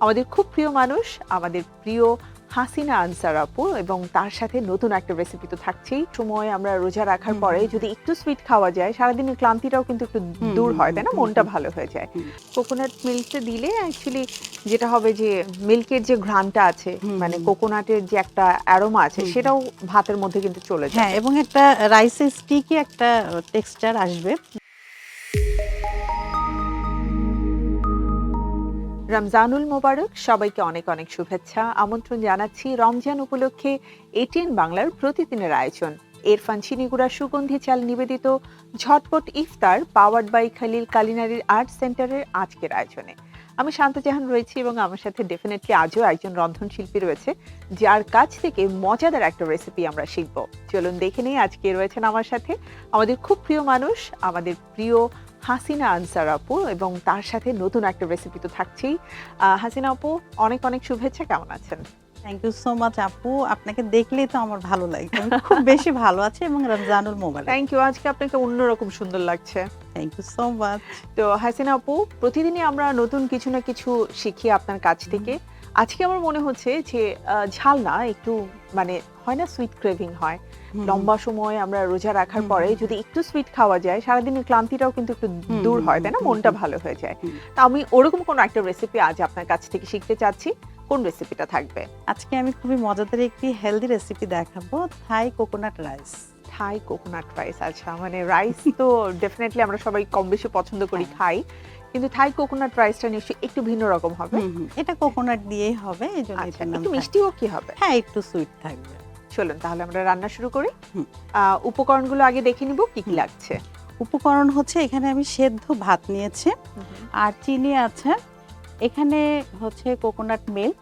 আমাদের খুব প্রিয় মানুষ, আমাদের প্রিয় হাসিনা আনসার আপু, এবং তার সাথে নতুন একটা রেসিপি তো থাকছেই। সময় আমরা রোজা রাখার পরে যদি একটু সুইট খাওয়া যায়, সারাদিনের ক্লান্তিটাও কিন্তু একটু দূর হয়, তাই না? মনটা ভালো হয়ে যায়। কোকোনাট মিল্কটা দিলে অ্যাকচুয়ালি যেটা হবে যে মিল্কের যে ঘ্রাণটা আছে, মানে কোকোনাটের যে একটা অ্যারোমা আছে, সেটাও ভাতের মধ্যে কিন্তু চলে যায়। হ্যাঁ, এবং একটা রাইসের স্টিকি একটা টেক্সচার আসবে। রমজানুল মোবারক, সবাইকে অনেক অনেক শুভেচ্ছা। আমন্ত্রণ জানাচ্ছি রমজান উপলক্ষে এটিএন বাংলার প্রতিদিনের আয়োজন ইরফান চিনিগুড়া সুগন্ধি চাল নিবেদিত ঝটপট ইফতার powered by Khalil culinary art সেন্টারের আজকের আয়োজনে। আমি শান্তজাহান রয়েছি এবং আমার সাথে ডেফিনেটলি আজও একজন রন্ধনশিল্পী রয়েছে, যার কাছ থেকে মজাদার একটা রেসিপি আমরা শিখব। চলুন দেখে নেই আজকে রয়েছেন আমার সাথে আমাদের খুব প্রিয় মানুষ, আমাদের প্রিয় হাসিনা আনসার আপু, এবং তার সাথে নতুন একটা রেসিপি তো থাকছেই। হাসিনা আপু, অনেক অনেক শুভেচ্ছা, কেমন আছেন? থ্যাংক ইউ সো মাচ আপু, আপনাকে দেখলেই তো আমার ভালো লাগে। আমি খুব বেশি ভালো আছি এবং রমজানুল মোবারক। থ্যাংক ইউ, আজকে আপনাকে অন্যরকম সুন্দর লাগছে। Thank you so much. তো হাসিনা আপু, প্রতিদিনই আমরা নতুন কিছু না কিছু শিখি আপনার কাছ থেকে। আজকে আমার মনে হচ্ছে যে ঝাল না, একটু মানে হয় না, সুইট ক্রেভিং হয়। লম্বা সময় আমরা রোজা রাখার পরে যদি একটু সুইট খাওয়া যায়, সারাদিনের ক্লান্তিটাও কিন্তু একটু দূর হয়, তাই না? মনটা ভালো হয়ে যায়। তা আমি ওরকম কোনো একটা রেসিপি আজ আপনার কাছ থেকে শিখতে চাচ্ছি। কোন রেসিপিটা থাকবে? আজকে আমি খুবই মজাদার একটি হেলদি রেসিপি দেখাবো, থাই কোকোনাট রাইস। থাই কোকোনাট রাইস, আচ্ছা। মানে রাইস তো ডেফিনেটলি আমরা সবাই কম বেশি পছন্দ করি, খাই, কিন্তু থাই কোকোনাট রাইসটা নিশ্চয়ই একটু ভিন্ন রকম হবে। এটা কোকোনাট দিয়েই হবে, এইজন্য আচ্ছা, এটার নাম একটু থাই। মিষ্টিও কি হবে? হ্যাঁ, একটু সুইট থাকবে। চলুন তাহলে আমরা রান্না শুরু করি। উপকরণগুলো আগে দেখে নিব কি কি লাগছে। উপকরণ হচ্ছে, এখানে আমি সেদ্ধ ভাত নিয়েছি, আর চিনি আছে, এখানে হচ্ছে কোকোনাট মিল্ক,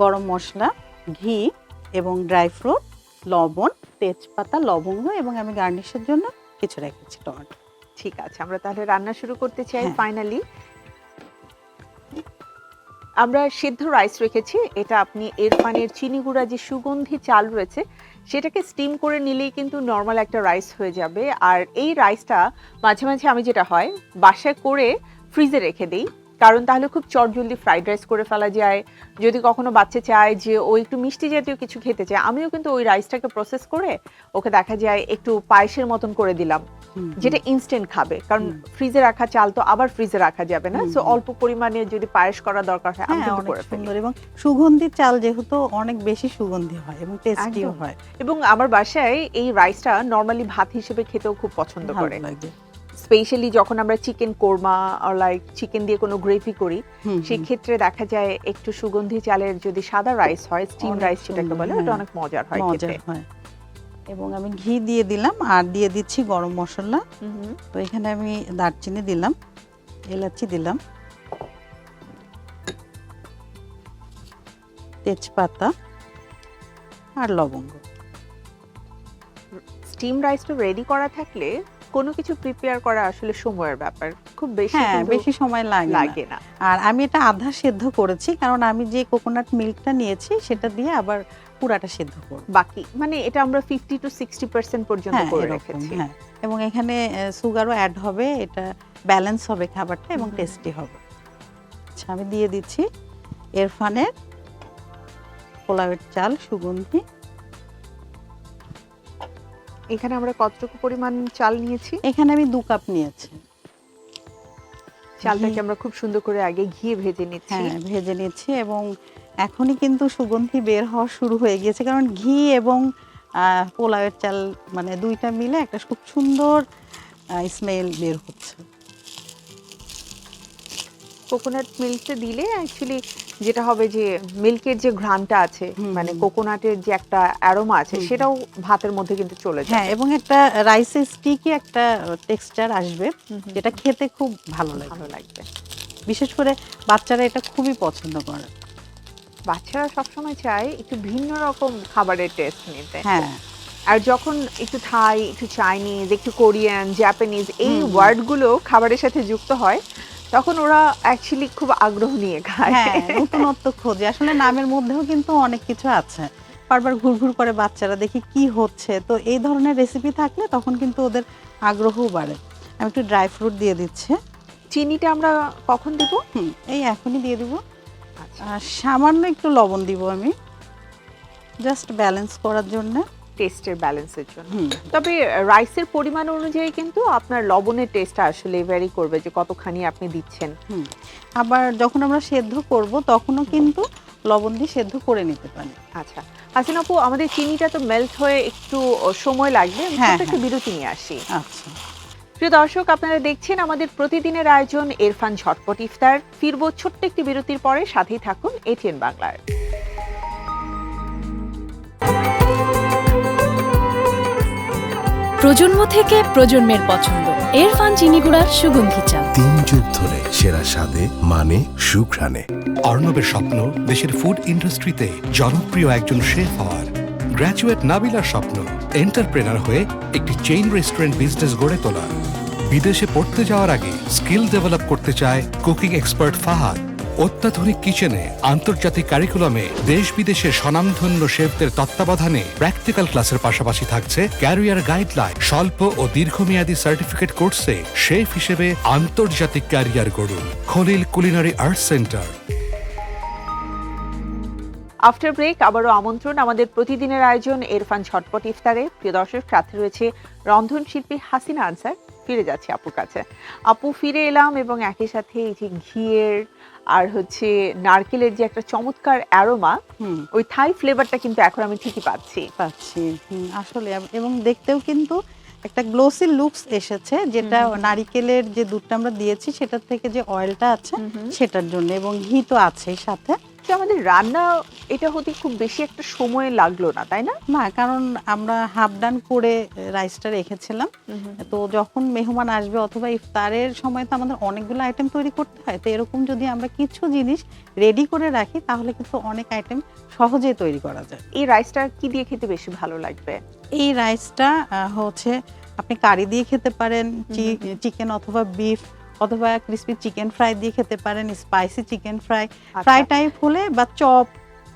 গরম মশলা, ঘি এবং ড্রাই ফ্রুট, লবণ, তেজপাতা, লবঙ্গ, এবং আমি গার্নিশের জন্য কিছু রেখেছি টমেটো। ঠিক আছে, আমরা তাহলে রান্না শুরু করতে চাই। হ্যাঁ। ফাইনালি আমরা সিদ্ধ রাইস রেখেছি। এটা আপনি ইরফানের চিনি গুঁড়া যে সুগন্ধি চাল রয়েছে, সেটাকে স্টিম করে নিলেই কিন্তু নর্মাল একটা রাইস হয়ে যাবে। আর এই রাইসটা মাঝে মাঝে আমি যেটা হয় বাসায় করে ফ্রিজে রেখে দিই, কারণ তাহলে খুব চটজলদি ফ্রাইড রাইস করে ফেলা যায়। যদি কখনো বাচ্চা চায় যে ও একটু মিষ্টি জাতীয় কিছু খেতে চায়, আমিও কিন্তু ওই রাইসটাকে প্রসেস করে ওকে দেখা যায় একটু পায়েসের মতন করে দিলাম, যেটা ইনস্ট্যান্ট খাবে, কারণ ফ্রিজে রাখা চাল তো আবার ফ্রিজে রাখা যাবে না। সো অল্প পরিমাণে যদি পায়েস করা দরকার হয়, আমি হ্যাঁ, কিন্তু অনেক করে ফেলি। সুন্দর, এবং সুগন্ধি চাল যেহেতু অনেক বেশি সুগন্ধি হয় এবং টেস্টিও একদম। হয়, এবং আমার বাসায় এই রাইসটা নরমালি ভাত হিসেবে খেতেও খুব পছন্দ ভালো করে। লাগে। স্পেশালি যখন আমরা চিকেন কোরমা আর লাইক চিকেন দিয়ে কোনো গ্রেভি করি, সেই ক্ষেত্রে দেখা যায় একটু সুগন্ধি চালের যদি সাদা রাইস হয়, স্টিম অনেক রাইস যেটাকে সুন্দর, বলে, ওটা হ্যাঁ, অনেক মজার হয় মজার খেতে। হয়। এবং আমি ঘি দিয়ে দিলাম, আর দিয়ে দিচ্ছি গরম মশলা। তো এখানে আমি দারচিনি দিলাম, এলাচি দিলাম, তেজপাতা আর লবঙ্গ। স্টিম রাইসটা রেডি করা থাকলে কোনো কিছু প্রিপেয়ার করা আসলে সময়ের ব্যাপার, খুব বেশি হ্যাঁ, কিন্তু বেশি সময় লাগে লাগে না। আর আমি এটা আধা সেদ্ধ করেছি, কারণ আমি যে কোকোনাট মিল্কটা নিয়েছি সেটা দিয়ে আবার পুরাটা সেদ্ধ করব। বাকি মানে এটা আমরা 50 to 60% পর্যন্ত হ্যাঁ, করে এরকম, রেখেছি। হ্যাঁ, এবং এখানে সুগারও অ্যাড হবে, এটা ব্যালেন্স হবে খাবারটা এবং টেস্টি হবে। আচ্ছা, আমি দিয়ে দিচ্ছি ইরফানের পোলাওয়ের চাল সুগন্ধি। এখানে আমরা কতটুকু পরিমাণ চাল নিয়েছি? এখানে আমি 2 কাপ নিয়েছি। চালটাকে আমরা খুব সুন্দর করে আগে ঘিয়ে ভেজে নিচ্ছি। হ্যাঁ, ভেজে নিচ্ছি, এবং এখনই কিন্তু সুগন্ধি বের হওয়া শুরু হয়ে গিয়েছে, কারণ ঘি এবং পোলাওয়ের চাল মানে দুইটা মিলে একটা খুব সুন্দর স্মেল বের হচ্ছে। কোকোনাট মিল্কটা দিলে অ্যাকচুয়ালি যেটা হবে যে মিল্কের যে ঘ্রাণটা আছে, মানে কোকোনাটের যে একটা অ্যারোমা আছে, সেটাও ভাতের মধ্যে কিন্তু চলে যায়। হ্যাঁ, এবং একটা রাইসের স্টিকি একটা টেক্সচার আসবে, যেটা খেতে খুব ভালো লাগবে। বিশেষ করে বাচ্চারা এটা খুবই পছন্দ করে। বাচ্চারা সবসময় চায় একটু ভিন্ন রকম খাবারের টেস্ট নিতে। হ্যাঁ, আর যখন একটু থাই, একটু চাইনিজ, একটু কোরিয়ান, জাপানিজ এই ওয়ার্ডগুলো খাবারের সাথে যুক্ত হয়, তখন ওরা অ্যাকচুয়ালি খুব আগ্রহ নিয়ে খায়। হ্যাঁ, নতুনত্ব খোঁজে। আসলে নামের মধ্যেও কিন্তু অনেক কিছু আছে। বারবার ঘুরঘুর করে বাচ্চারা, দেখি কি হচ্ছে। তো এই ধরনের রেসিপি থাকলে তখন কিন্তু ওদের আগ্রহও বাড়ে। আমি একটু ড্রাই ফ্রুট দিয়ে দিচ্ছি। চিনিটা আমরা কখন দেব? এই এখনই দিয়ে দিব। আচ্ছা, আর সামান্য একটু লবণ দিব আমি, জাস্ট ব্যালেন্স করার জন্য। টেস্টের ব্যালেন্সের জন্য। হুম তবে রাইসের পরিমাণ অনুযায়ী কিন্তু আপনার লবণের টেস্টটা আসলে ভ্যারি করবে যে কতখানি আপনি দিচ্ছেন। হুম। আবার যখন আমরা সেদ্ধ করব তখনও কিন্তু লবণ দিয়ে সেদ্ধ করে নিতে পারি। আচ্ছা, হাসিন আপু, আমাদের চিনিটা তো মেল্ট হয়ে একটু সময় লাগবে, আমি হ্যাঁ, ছোট্ট একটু হ্যাঁ। বিরতি নিয়ে আসি। আচ্ছা। প্রিয় দর্শক, আপনারা দেখছেন আমাদের প্রতিদিনের আয়োজন ইরফান ঝটপট ইফতার। ফিরবো ছোট্ট একটি বিরতির পরে, সাথেই থাকুন এটিএন বাংলার। প্রজন্ম থেকে প্রজন্মের পছন্দ ইরফান চিনিগুড়ার সুগন্ধি চা। 3 যুগ ধরে সেরা স্বাদে, মানে, সুঘ্রাণে। অর্ণবের স্বপ্ন দেশের ফুড ইন্ডাস্ট্রিতে জনপ্রিয় একজন শেফ হওয়ার। গ্র্যাজুয়েট নাবিলার স্বপ্ন এন্টারপ্রেনার হয়ে একটি চেইন রেস্টুরেন্ট বিজনেস গড়ে তোলা। বিদেশে পড়তে যাওয়ার আগে স্কিল ডেভেলপ করতে চায় কুকিং এক্সপার্ট ফাহাদ। অত্যাধুনিক কিচেনে, আন্তর্জাতিক কারিকুলামে দেশ বিদেশের স্বনামধন্য শেফদের তত্ত্বাবধানে প্র্যাকটিক্যাল ক্লাসের পাশাপাশি থাকছে ক্যারিয়ার গাইডলাইন। স্বল্প ও দীর্ঘমেয়াদী সার্টিফিকেট কোর্সে শেফ হিসেবে আন্তর্জাতিক ক্যারিয়ার গড়ুন। Khalil culinary arts centre. After break আবারও আমন্ত্রণ আমাদের প্রতিদিনের আয়োজন ইরফান ঝটপট ইফতারে। প্রিয় দর্শক, সাথে রয়েছে রন্ধনশিল্পী হাসিনা আনসার। ফিরে যাচ্ছি আপুর কাছে। আপু, ফিরে এলাম এবং একই সাথে এই যে ঘিয়ের আর হচ্ছে নারকেলের যে একটা চমৎকার অ্যারোমা, হুম ওই থাই ফ্লেভারটা কিন্তু এখন আমি ঠিকই পাচ্ছি। পাচ্ছি। আসলে এবং দেখতেও কিন্তু একটা গ্লোসি লুকস এসেছে, যেটা নারিকেলের যে দুধটা আমরা দিয়েছি সেটার থেকে যে অয়েলটা আছে সেটার জন্য, এবং ঘি তো আছেই সাথে। তো আমাদের রান্না এটা হতে খুব বেশি একটা সময় লাগলো না, তাই না? না, কারণ আমরা হাফ ডান করে রাইসটা রেখেছিলাম। তো যখন মেহমান আসবে অথবা ইফতারের সময় তো আমাদের অনেকগুলো আইটেম তৈরি করতে হয়, তো এরকম যদি আমরা কিছু জিনিস রেডি করে রাখি তাহলে কিন্তু অনেক আইটেম সহজেই তৈরি করা যায়। এই রাইসটা কি দিয়ে খেতে বেশি ভালো লাগবে? এই রাইসটা হচ্ছে আপনি কারি দিয়ে খেতে পারেন, চিকেন অথবা বিফ অথবা ক্রিসপি চিকেন ফ্রাই দিয়ে খেতে পারেন, spicy chicken fry, fry type হলে বা চপ,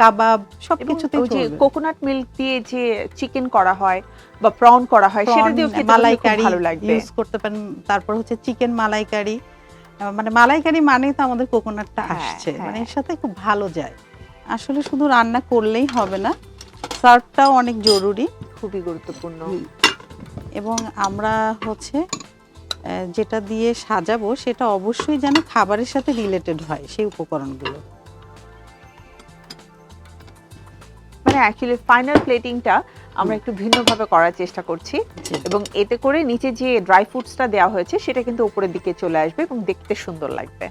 কাবাব সবকিছুতেই ওই যে চলবে। কোকোনাট মিল্ক দিয়ে যে চিকেন করা হয় বা প্রন করা হয়, সেটা দিয়েও খেতে মালাইকারি ভালো লাগবে। ইউজ করতে পারেন। তারপর হচ্ছে চিকেন মালাইকারি, মানে মালাইকারি মানেই তো আমাদের কোকোনাটটা আসছে, মানে এর সাথে খুব ভালো যায়। আসলে শুধু রান্না করলেই হবে না, সার্ভটাও অনেক জরুরি, খুবই গুরুত্বপূর্ণ। এবং আমরা হচ্ছে যেটা দিয়ে সাজাবো সেটা অবশ্যই যেন খাবারের সাথে রিলেটেড হয় সেই উপকরণগুলো। মানে অ্যাকচুয়ালি ফাইনাল প্লেটিংটা আমরা একটু ভিন্নভাবে করার চেষ্টা করছি, জি। এবং এতে করে নিচে যে ড্রাই ফ্রুটসটা দেওয়া হয়েছে সেটা কিন্তু উপরের দিকে চলে আসবে এবং দেখতে সুন্দর লাগবে।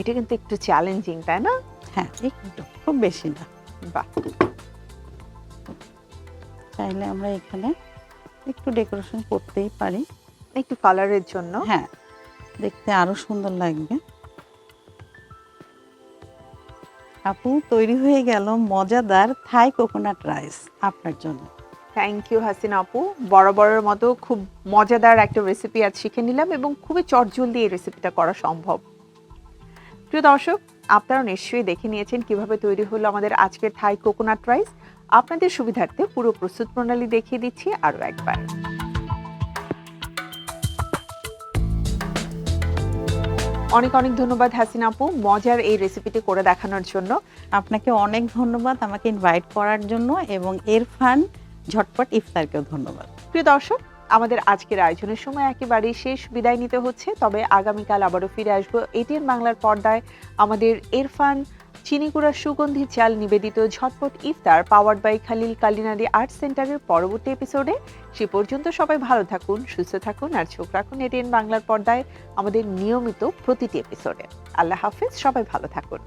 এটা কিন্তু একটু চ্যালেঞ্জিং, তাই না? হ্যাঁ, একটু, খুব বেশি না। বাহ, চাইলে আমরা এখানে একটু ডেকোরেশন করতেই পারি। একটু কালারের জন্য। হ্যাঁ, দেখতে আরো সুন্দর লাগবে। আপু, তৈরি হয়ে গেল মজাদার থাই কোকোনাট রাইস আপনার জন্য। থ্যাংক ইউ হাসিনা আপু, বরাবরের মতো খুব মজাদার একটা রেসিপি আজ শিখে নিলাম এবং খুবই চটজলদি এই রেসিপিটা করা সম্ভব। প্রিয় দর্শক, আপনারা নিশ্চয়ই দেখে নিয়েছেন কিভাবে তৈরি হলো আমাদের আজকের থাই কোকোনাট রাইস। আপনাদের সুবিধার্থে পুরো প্রস্তুত প্রণালী দেখিয়ে দিচ্ছি আরো একবার। অনেক অনেক ধন্যবাদ হাসিনা আপু মজার এই রেসিপিটি করে দেখানোর জন্য। আপনাকে অনেক ধন্যবাদ আমাকে ইনভাইট করার জন্য, এবং ইরফান ঝটপট ইফতারকেও ধন্যবাদ। প্রিয় দর্শক, আমাদের আজকের আয়োজনের সময় একেবারেই শেষ, বিদায় নিতে হচ্ছে। তবে আগামীকাল আবারও ফিরে আসবো এটিএন বাংলার পর্দায় আমাদের ইরফান চিনিগুড়ার সুগন্ধি চাল নিবেদিত ঝটপট ইফতার powered by Khalil culinary arts সেন্টারের পরবর্তী এপিসোডে। সে পর্যন্ত সবাই ভালো থাকুন, সুস্থ থাকুন আর চোখ রাখুন এটিএন বাংলার পর্দায় আমাদের নিয়মিত প্রতিটি এপিসোডে। আল্লাহ হাফেজ, সবাই ভালো থাকুন।